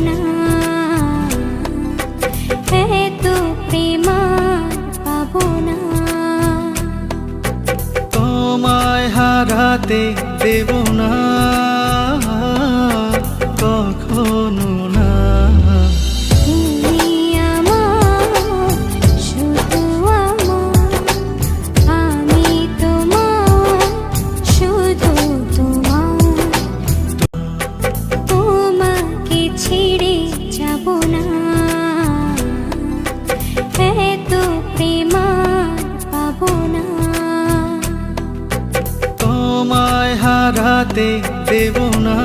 না, এত প্রেম আর পাবো না। তোমায় হারাতে দেব না কখনো না। তুমি আমার, শুধু আমার, আমি তোমার, শুধু তোমার। তোমাকে ছেড়ে যাব না, এত প্রেম আর পাবো না। তোমায় হারাতে দেব না।